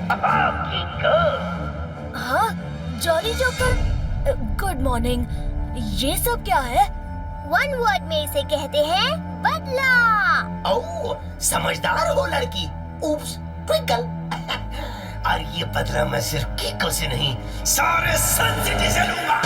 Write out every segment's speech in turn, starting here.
कीको। हाँ, jolly joker, good morning. ये सब क्या है? वन वर्ड में इसे कहते हैं बदला। ओह, समझदार हो लड़की। उप्स, ट्विंकल। और ये बदला मैं सिर्फ कीको से नहीं, सारे सन सिटी से लूंगा।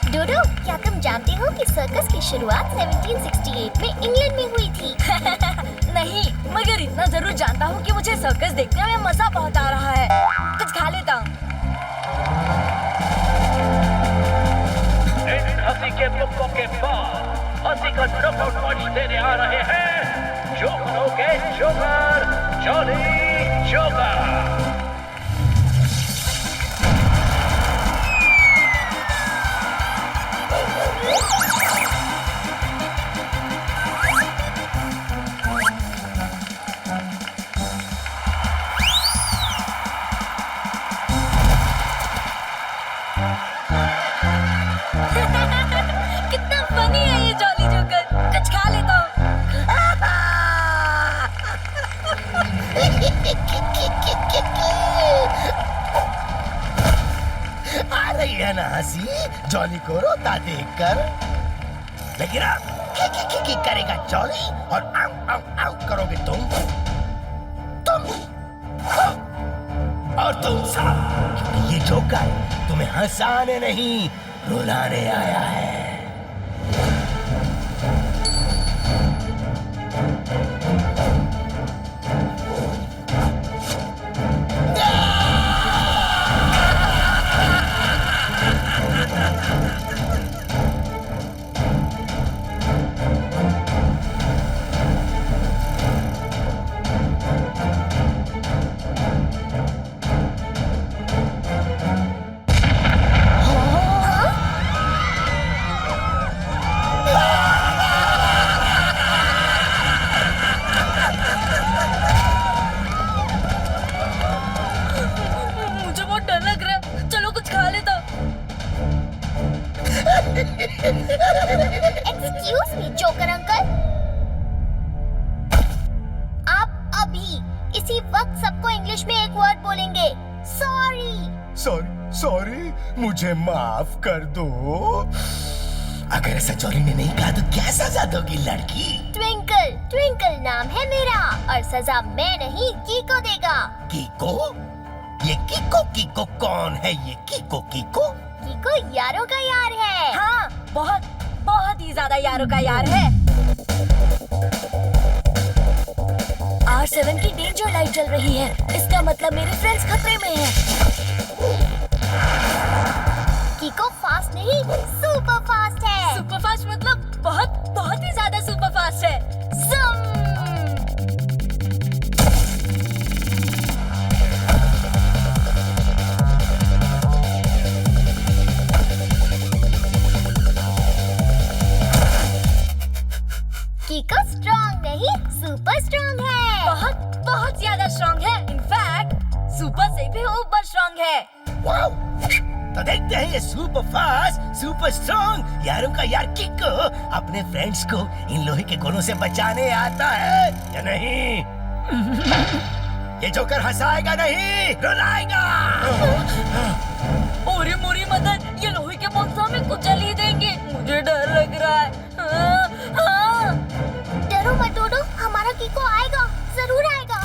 डोडो, क्या तुम जानते हो कि सर्कस की शुरुआत 1768 में इंग्लैंड में हुई थी? नहीं, मगर इतना जरूर जानता हूँ कि मुझे सर्कस देखने में मजा बहुत आ रहा है। कुछ खा लेता हूँ। इन हंसी के मुक्कों के बाद हंसी का नॉकआउट मैच देने आ रहे हैं जोकरों के जोकर, जॉली जोकर। कितना फनी है ये जॉली जोकर। कुछ खा लेता हूँ। आ रही है ना हंसी जॉली को रोता देखकर। लेकिन अब की करेगा जॉली और आउ करोगे तुम और तुम सब, क्योंकि ये जोकर तुम्हें हंसाने नहीं रुलाने आया है। मुझे बहुत डर लग रहा है। चलो कुछ खा लेता हूँ। एक्सक्यूज मी जोकर अंकल, आप अभी इसी वक्त सबको इंग्लिश में एक वर्ड बोलेंगे, सॉरी। सॉरी, मुझे माफ कर दो। अगर ऐसा जॉली ने नहीं कहा तो क्या सजा दोगी लड़की? ट्विंकल, ट्विंकल नाम है मेरा और सजा मैं नहीं कीको देगा। कीको? ये कीको कौन है? ये कीको कीको यारों का यार है। हाँ, बहुत ही ज्यादा यारों का यार है। R7 की डेंजर लाइट जल रही है। इसका मतलब मेरे फ्रेंड्स खतरे में हैं। कीको फास्ट नहीं, सुपर फास्ट है। सुपर फास्ट मतलब बहुत ही ज्यादा सुपर फास्ट है। Zoom! कीको स्ट्रॉन्ग नहीं, सुपर स्ट्रॉन्ग है। बहुत ज्यादा स्ट्रॉन्ग है। इनफैक्ट सुपर से भी ऊपर स्ट्रॉन्ग है। वाओ! तो देखते हैं ये सुपर फास्ट, सुपर स्ट्रॉन्ग यारों का यार कीको अपने फ्रेंड्स को इन लोहे के गोलों से बचाने आता है या नहीं। ये जोकर हंसाएगा नहीं, रुलाएगा। ओरे मोरी मदन, ये लोहे के बॉक्स हमें कुचल ही देंगे। मुझे डर लग रहा है। डरो मत डोडो, हमारा कीको आएगा, जरूर आएगा।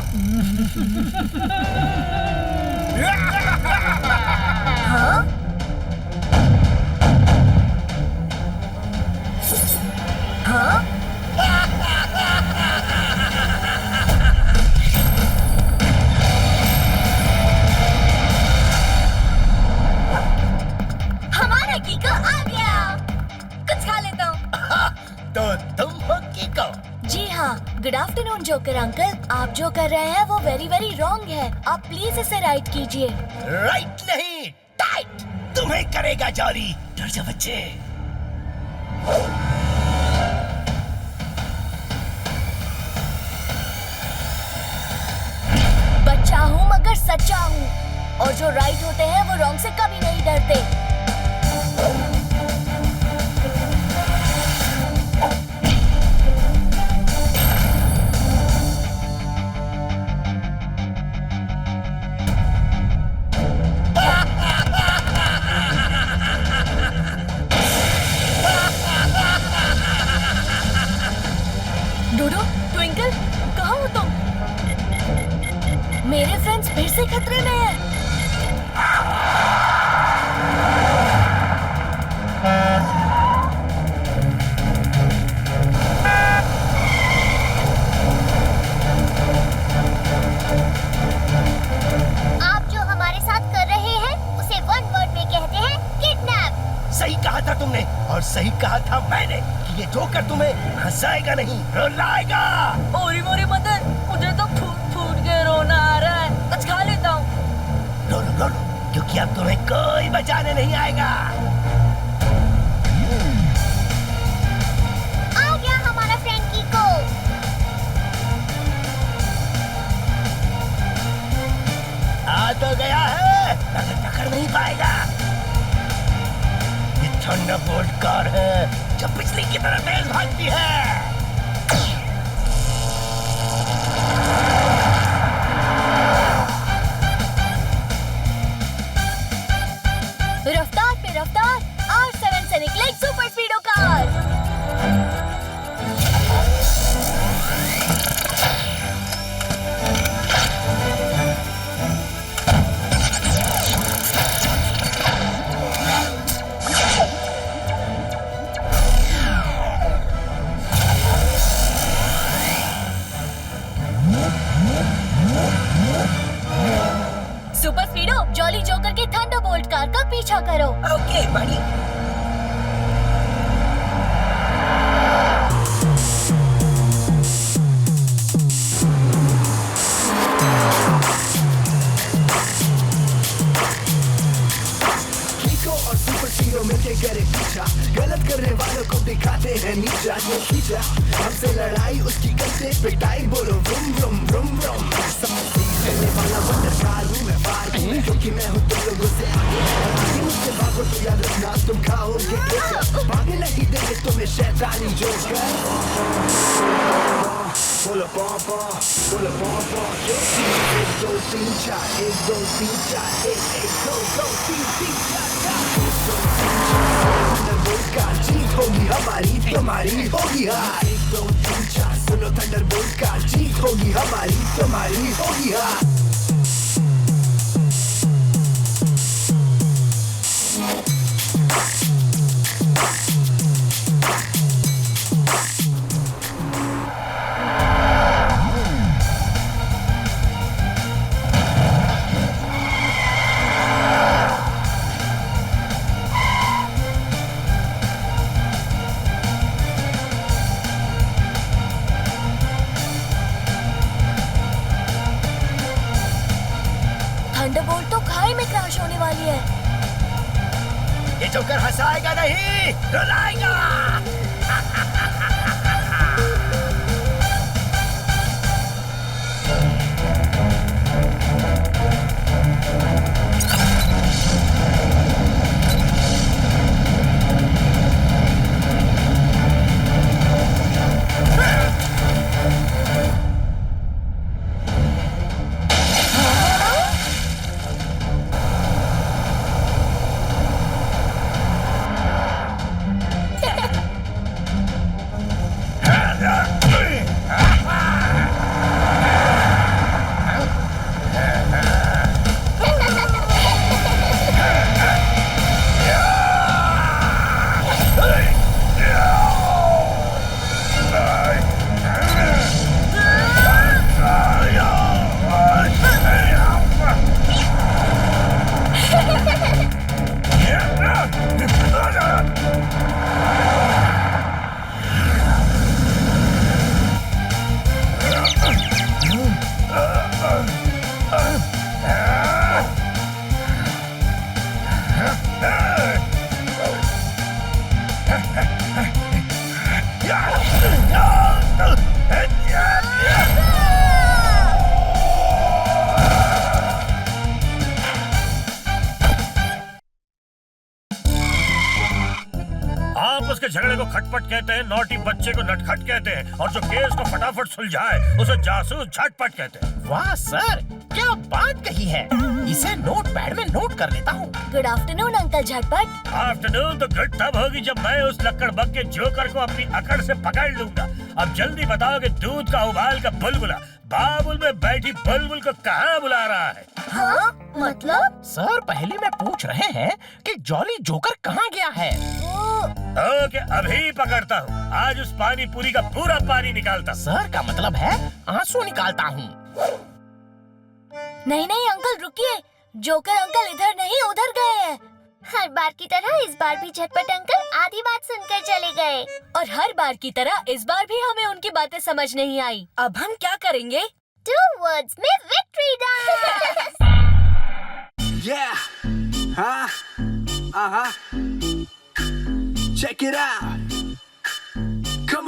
हाँ? तुम हो किको। जी हाँ, गुड आफ्टरनून जोकर अंकल। आप जो कर रहे हैं वो वेरी वेरी रॉन्ग है। आप प्लीज इसे राइट कीजिए। राइट नहीं, टाइट तुम्हें करेगा जॉली। डर जा बच्चे। बच्चा हूँ मगर सच्चा हूँ, और जो राइट होते हैं वो रॉन्ग से कभी नहीं डरते। डूडू, ट्विंकल, कहाँ हो तुम? मेरे फ्रेंड्स फिर से खतरे में हैं। आप जो हमारे साथ कर रहे हैं उसे वन वर्ड में कहते हैं किडनैप। सही कहा था तुमने, और सही कहा था मैंने कि ये जोकर तुम्हें हंसाएगा नहीं, रुलाएगा। ओरी मोरी मदर, मुझे तो फूट फूट के रोना आ रहा है। कुछ खा लेता हूँ। रो लो रो लो, क्योंकि अब तुम्हें कोई बचाने नहीं आएगा। आ गया हमारा फ्रेंड कीको। आ तो गया है, मगर पकड़ नहीं पाएगा। ये थंडरबोल्ट कार है जो बिजली की तरह तेज भागती है। रफ्तार पे रफ्तार, R7 से निकले एक super स्पीडो car. Super स्पीडो, jolly joker की थंडरबोल्ट कार का पीछा करो। ओके बड़ी। कीको और सुपर स्पीडो मिलके करे पीछा, गलत करने वालों को दिखाते हैं नीचा। जो खींचा हमसे लड़ाई उसकी करते पिटाई, बोलो व्रुम व्रुम व्रुम व्रुम। चलने वाला वंडर कार हूँ मैं, पार हूँ क्योंकि मैं हूँ तुम लोगों से आगे। आगे मुझसे भागो तो याद रखना तुम खाओगे ठोकर, भागने नहीं देंगे तुम्हें शैतानी जोकर। बोलो पॉपा, बोलो पॉपा, 1 2 3 4, 1 2 3 4, 1 1 2 2 3 3 4 4, 1 2 3 4। थंडरबोल्ट का जीत होगी हमारी, तुम्हारी होगी हार। 1 2 3 4, सुनो थंडरबोल्ट का जीत होगी हमारी, तुम्हारी होगी हार। थंडरबोल्ट तो खाई में क्रैश होने वाली है। ये जोकर हंसाएगा नहीं, रुलाएगा। आपस के झगड़े को खटपट कहते हैं, नौटी बच्चे को नटखट कहते हैं, और जो केस को फटाफट सुलझाए उसे जासूस झटपट कहते हैं। वाह सर, क्या बात कही है। इसे नोट पैड में नोट कर लेता हूँ। गुड आफ्टरनून अंकल झटपट। आफ्टरनून तो गुड तब होगी जब मैं उस लक्कड़बग के जोकर को अपनी अकड़ से पकड़ लूंगा। अब जल्दी बताओ कि दूध का उबाल का बुलबुला बाबुल में बैठी बुलबुल को कहाँ बुला रहा है? हाँ मतलब? सर पहले में पूछ रहे हैं कि जॉली जोकर कहाँ गया है। ओके, अभी पकड़ता हूँ। आज उस पानी पूरी का पूरा पानी निकालता। सर का मतलब है आंसू निकालता हूँ। नहीं नहीं अंकल रुकिए, जोकर अंकल इधर नहीं उधर गए हैं। हर बार की तरह इस बार भी झटपट अंकल आधी बात सुनकर चले गए। और हर बार की तरह इस बार भी हमें उनकी बातें समझ नहीं आई। अब हम क्या करेंगे? 2 वर्ड्स में victory dance. Yeah. Check it out. Come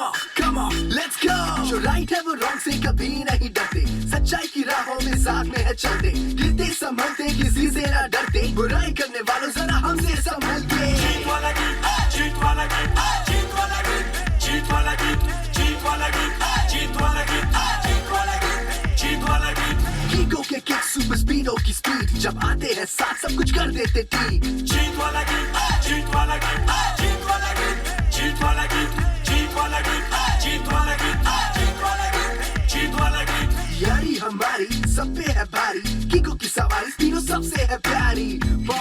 on, let's go. जो राइट है वो रॉन्ग से कभी नहीं डरते, सच्चाई की राहों में साथ में है चलते, गिरते संभलते किसी से ना डरते, बुराई करने वालों जरा हमसे संभल के। जीत वाला गीत, जीत वाला गीत, जीत वाला गीत, जीत वाला गीत, जीत वाला गीत, जीत वाला गीत, जीत वाला गीत, जीत वाला गीत। कीको के किक सुपर स्पीडो की स्पीड, जब आते हैं साथ सब कुछ कर देते ठीक। जीत वाला गीत, जीत वाला गीत, जीत वाला गीत, जीत वाला गीत, जीत वाला गीत, जीत वाला गीत, जीत वाला गीत, जीत वाला गीत। यारी हमारी सब पे है भारी, कीको की सवारी तीनों सबसे है प्यारी। बॉ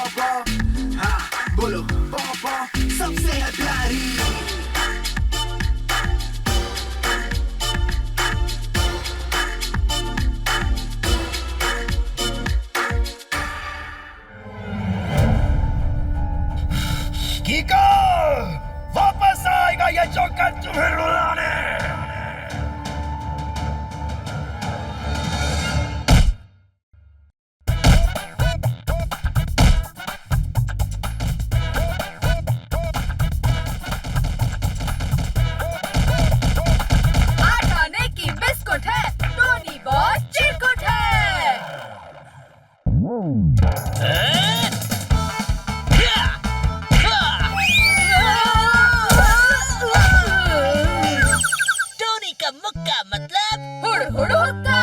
हाँ बोलो, बॉ सबसे है प्यारी। कीको, वापस आएगा ये जोकर तुम्हें रुलाने। आटाने की बिस्कुट है, टोनी बहुत चिरकुट है। टोनी का मुक्का मतलब हुड़ हुड़ हुक्का।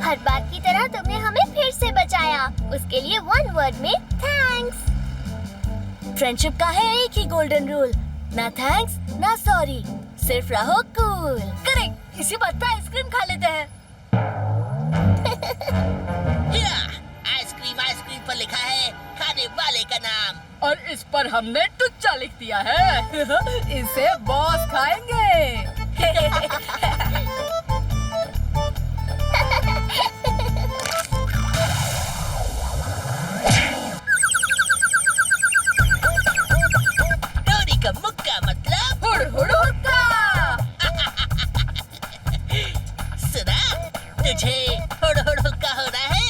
हर बार की तरह तुमने हमें फिर से बचाया, उसके लिए 1 वर्ड में थैंक्स। फ्रेंडशिप का है एक ही गोल्डन रूल, ना थैंक्स ना सॉरी, सिर्फ रहो कूल। करेक्ट, इसी बात पे आइसक्रीम खा लेते हैं। आइसक्रीम पर लिखा है खाने वाले का नाम, और इस पर हमने टुच्चा लिख दिया है। इसे बॉस खाएंगे। टोनी का मुक्का मतलब हुड़ हुड़ हुक्का। सुना, तुझे हुड़ हुड़ हुक्का हो रहा है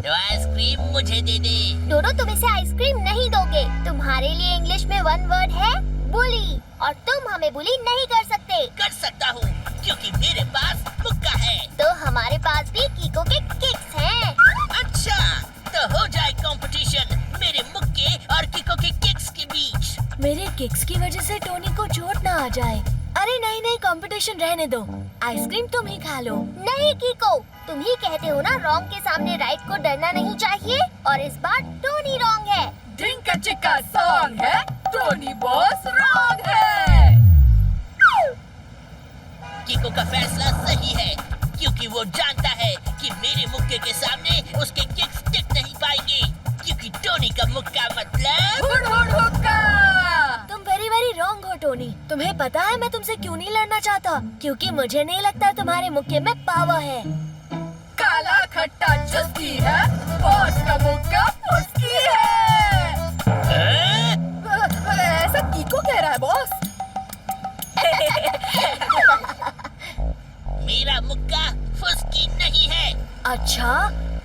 तो आइसक्रीम मुझे दे दे। दोनों तुम इसे आइसक्रीम नहीं दोगे, तुम्हारे लिए इंग्लिश में 1 वर्ड है बुली, और तुम हमें बुली नहीं कर सकते। कर सकता हूँ क्योंकि मेरे पास मुक्का है। तो हमारे पास भी कीको के किक्स हैं। अच्छा, तो हो जाए कंपटीशन मेरे मुक्के और किको के किक्स के बीच। मेरे किक्स की वजह से टोनी को चोट ना आ जाए। अरे नहीं नहीं, कंपटीशन रहने दो, आइसक्रीम तुम ही खा लो। नहीं कीको, तुम ही कहते हो ना रॉन्ग के सामने राइट को डरना नहीं चाहिए, और इस बार टोनी रॉन्ग है। ड्रिंक चिक्का सॉन्ग है, टोनी बॉस रॉन्ग है। किको का फैसला सही है क्योंकि वो जानता है कि मेरे मुक्के के सामने उसके किक्स टिक नहीं पाएंगे, क्योंकि टोनी का मुक्का मतलब हुड़ हुड़ हुक्का। तुम वेरी रॉन्ग हो टोनी। तुम्हें पता है मैं तुमसे क्यों नहीं लड़ना चाहता? क्योंकि मुझे नहीं लगता तुम्हारे मुक्के में पावर है। काला खट्टा चुस्की है, बॉस का मुक्का फुस्की है। ऐसा कीको कह रहा है बॉस। अच्छा,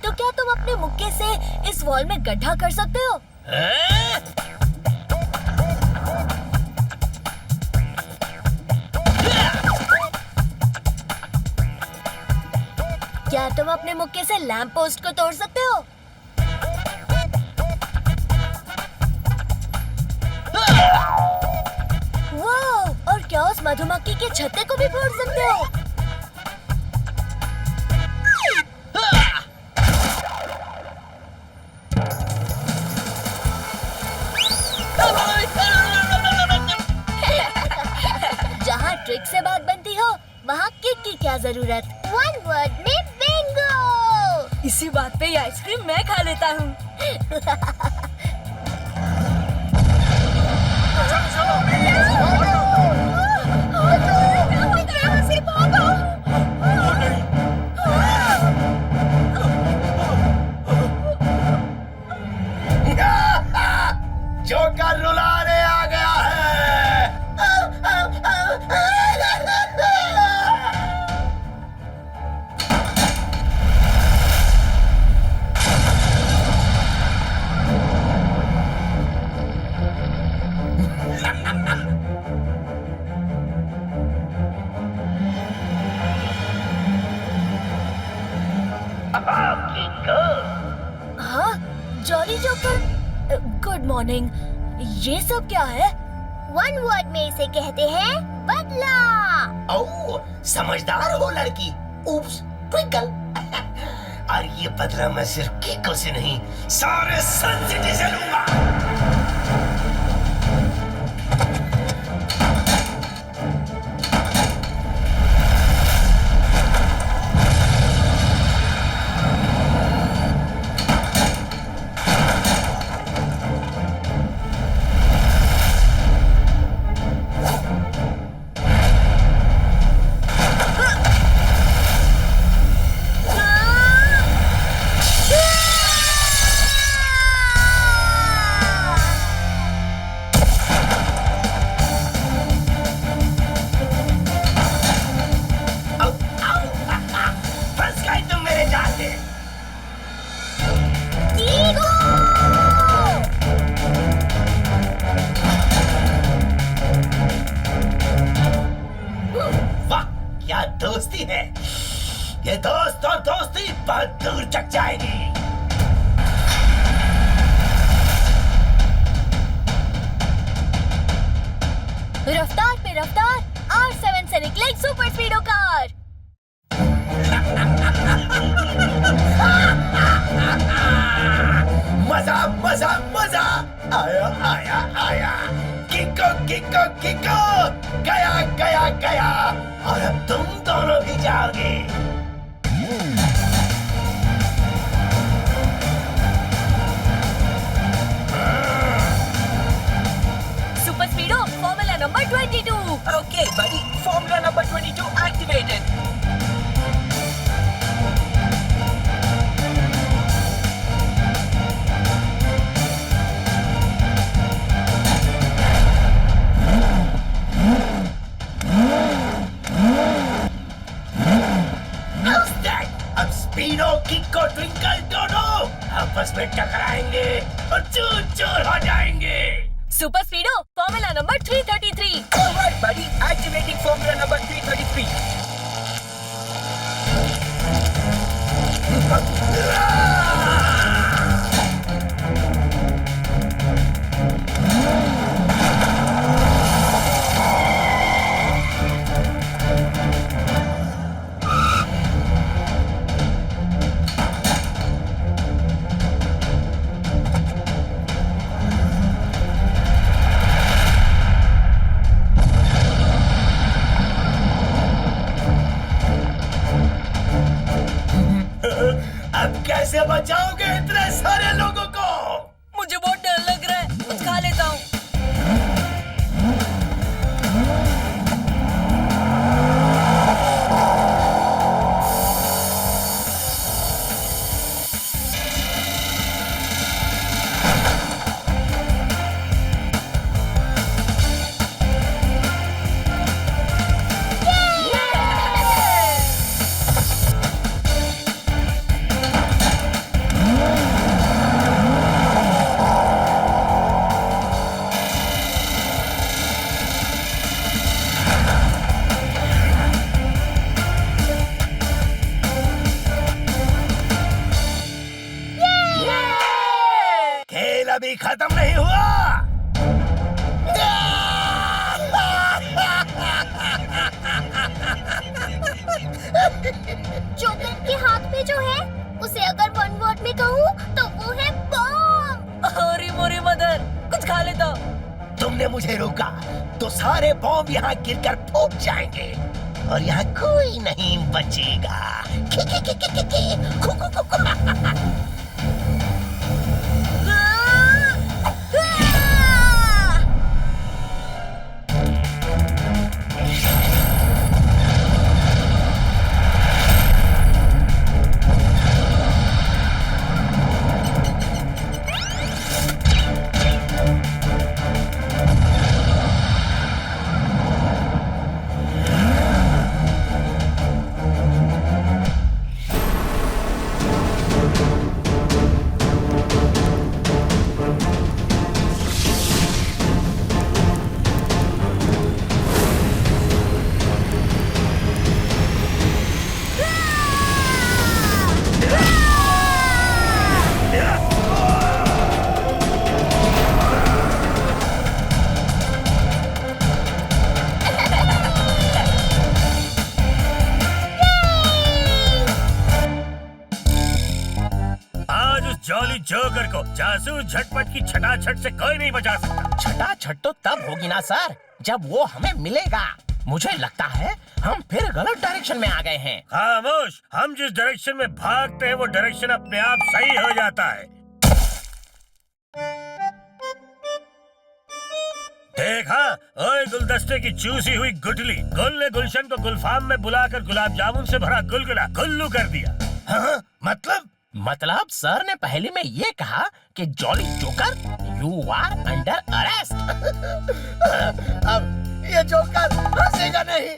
तो क्या तुम अपने मुक्के से इस वॉल में गड्ढा कर सकते हो? क्या तुम अपने मुक्के से लैंप पोस्ट को तोड़ सकते हो? वाह! और क्या उस मधुमक्खी के छत्ते को भी फोड़ सकते हो? जहाँ ट्रिक से बात बनती हो, वहाँ किक की क्या जरूरत? वन वर्ड में बिंगो। इसी बात पे ये आइसक्रीम मैं खा लेता हूँ। जोकर रुलाने आ गया है। हाँ, जॉली जोकर। Good morning. ये सब क्या है? वन वर्ड में इसे कहते हैं बदला। ओह, समझदार हो लड़की। उप्स, ट्विंकल। और ये बदला मैं सिर्फ कीको से नहीं, सारे सन सिटी से लूंगा। दोस्ती है। ये दोस्त और दोस्ती बहुत दूर तक जाएगी। रफ्तार पे रफ्तार, R7 से निकले सुपर स्पीडो कार। मजा मजा मजा आया आया आया। किको किको किको, गया गया गया। और अब तुम दोनों भी जाओगे। Super स्पीडो formula number 22। Okay, buddy. Formula number 22 activated. अब स्पीडो किको ट्विंकल दोनों आपस में टकराएंगे और चूर चूर हो जाएंगे। Super स्पीडो formula number 333। All right, buddy. Activating formula number 333. अभी खत्म नहीं हुआ। जोकर के हाथ में जो है उसे अगर वन वर्ड में कहूँ तो वो है बॉम्ब। अरे मोरी मदर, कुछ खा लेता। तुमने मुझे रोका तो सारे बॉम्ब यहाँ गिरकर फूट जाएंगे और यहाँ कोई नहीं बचेगा। जॉली जोकर को जासूस झटपट की छटाछट से कोई नहीं बचा सकता। छटाछट तो तब होगी ना सर जब वो हमें मिलेगा। मुझे लगता है हम फिर गलत डायरेक्शन में आ गए हैं। खामोश, हम जिस डायरेक्शन में भागते हैं वो डायरेक्शन अपने आप सही हो जाता है। देखा, ओए गुलदस्ते की चूसी हुई गुठली, गुल ने गुलशन को गुलफाम में बुलाकर गुलाब जामुन से भरा गुलगुला गुल्लू कर दिया। हाँ, मतलब सर ने पहले में ये कहा कि jolly joker you are under arrest. अब ये जोकर हंसेगा नहीं,